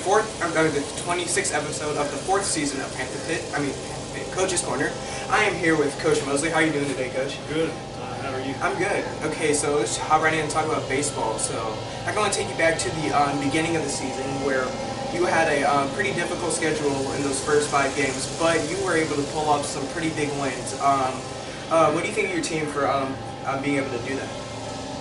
the 26th episode of the 4th season of Coach's Corner. I am here with Coach Moseley. How are you doing today, Coach? Good. How are you? I'm good. Okay, so let's hop right in and talk about baseball. So I'm going to take you back to the beginning of the season where you had a pretty difficult schedule in those first 5 games, but you were able to pull off some pretty big wins. What do you think of your team for being able to do that?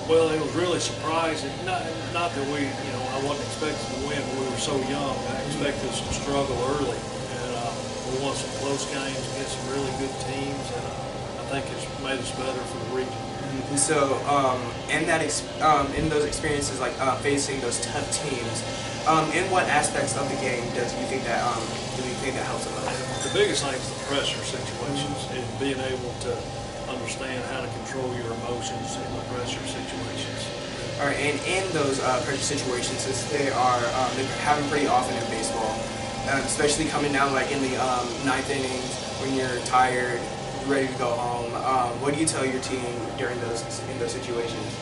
Well, it was really surprising. Not that I wasn't expecting to win. We were so young. I expected some struggle early, and we won some close games against some really good teams, and I think it's made us better for the region. And so, in those experiences, like facing those tough teams, in what aspects of the game do you think that helps them most? The biggest thing is the pressure situations and being able to understand how to control your emotions in the pressure situations. All right, and in those pressure situations, since they happen pretty often in baseball, especially coming down like in the 9th innings when you're tired, ready to go home. What do you tell your team in those situations?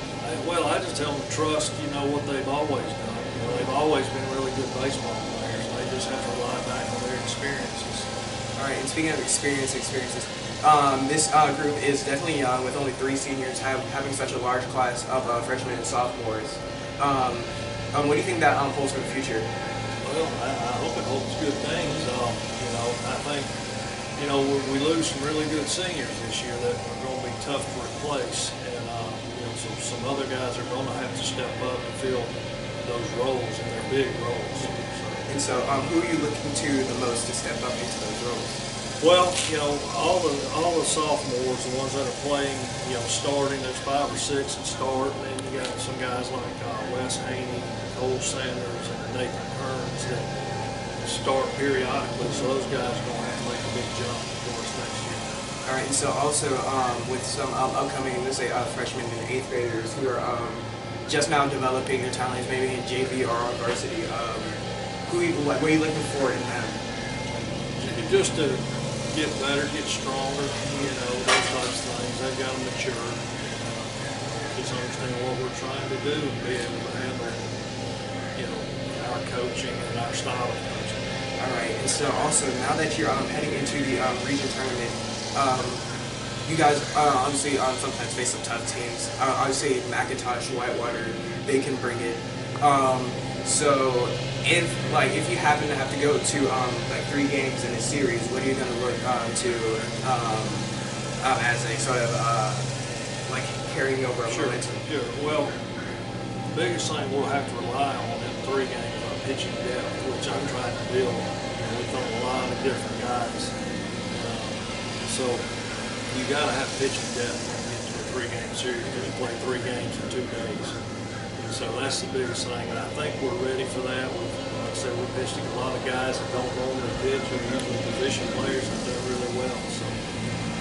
Well, I just tell them to trust, what they've always done. They've always been really good baseball players. They just have to rely back on their experiences. All right, and speaking of experiences, this group is definitely young, with only 3 seniors having such a large class of freshmen and sophomores. What do you think that holds for the future? Well, I hope it holds good things. I think, we lose some really good seniors this year that are going to be tough to replace, and so some other guys are going to have to step up and fill those roles, and they're big roles. And so, who are you looking to the most to step up into those roles? Well, all the sophomores, the ones that are playing, starting, there's 5 or 6 that start, and then you got some guys like Wes Haney, Cole Sanders, and Nathan Kearns that start periodically, so those guys are going to have to make a big jump for us next year. All right, and so also with some upcoming, let's say, freshmen and 8th graders who are just now developing their talents, maybe in JV or on varsity, what are you looking for in them? Just to get better, get stronger, those types of things. They've got to mature, just understand what we're trying to do and be able to handle, our coaching and our style of coaching. All right, and so also now that you're heading into the region tournament, you guys obviously sometimes face some tough teams. Obviously, McIntosh, Whitewater, they can bring it. So if you happen to have to go to 3 games in a series, what are you going to look to as a sort of carrying over momentum? Sure. Well, the biggest thing we'll have to rely on in 3 games are pitching depth, which I'm trying to build. We've done a lot of different guys, so you got to have pitching depth when you get to a 3-game series because you play 3 games in 2 days. So that's the biggest thing, and I think we're ready for that. Like I said, we're pitching a lot of guys that don't normally pitch, or usually position players that do really well, so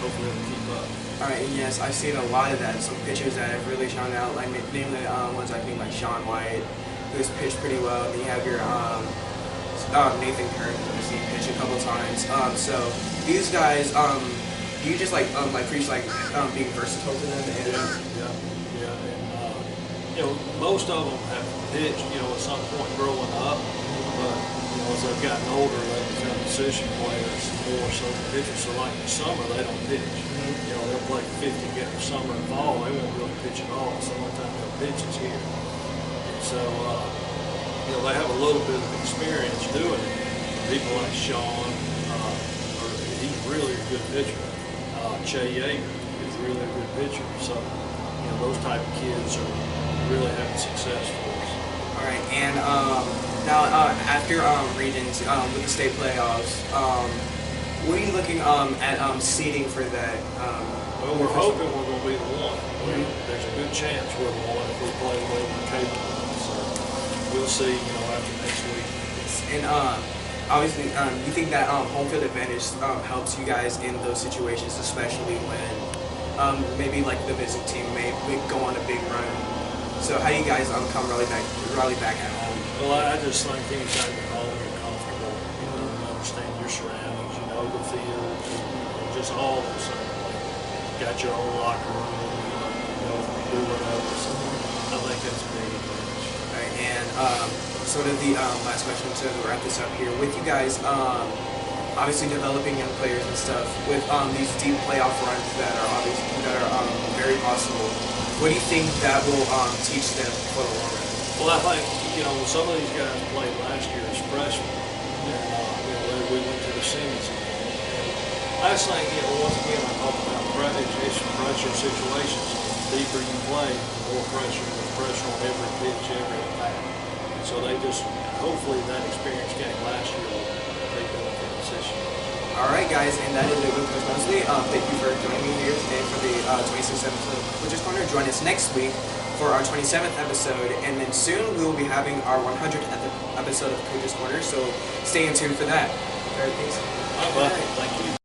hopefully we'll keep up. All right, and yes, I've seen a lot of that. Some pitchers that have really shown out, like namely ones like Sean White, who's pitched pretty well, and then you have your Nathan Kearns, who I've seen pitch a couple times. So these guys, do you just preach being versatile to them? Most of them have pitched, at some point growing up, but, as they've gotten older, they become position players more so than pitchers. So like in summer, they don't pitch. They'll play 50 games summer and fall. They won't really pitch at all. So the only time they'll pitch is here. And so, they have a little bit of experience doing it. People like Sean, he's really a good pitcher. Che Yeager is really a good pitcher. So, those type of kids are really having success for us. All right, and now after regions with the state playoffs, what are you looking at seeding for that? Well, we're hoping we're going to be the 1. There's a good chance we're the 1 if we play the way we're capable of. So we'll see, after next week. And obviously, you think that home field advantage helps you guys in those situations, especially when maybe the visiting team may go on a big run. So how do you guys rally back at home? Well, I just think anytime you're home, you're comfortable. You understand your surroundings, the field, just all those things. Got your own locker room, do whatever. So I think that's a big advantage. Right, and sort of the last question to wrap this up here with you guys. Obviously, developing young players and stuff with these deep playoff runs that are very possible. What do you think that will teach them for the long run? Well, I think, some of these guys played last year as freshmen, and we went to the semis. I just think, once again, I talk about it's pressure situations. The deeper you play, the more pressure, on every pitch, every attack. So they just, hopefully that experience gained last year will take benefits this year. All right, guys, and that is it with Coach Moseley. Thank you for joining me here today for the 26th episode of Coach's Corner. Join us next week for our 27th episode, and then soon we will be having our 100th episode of Coach's Corner, so stay in tune for that. All right, thanks. All right, thank you.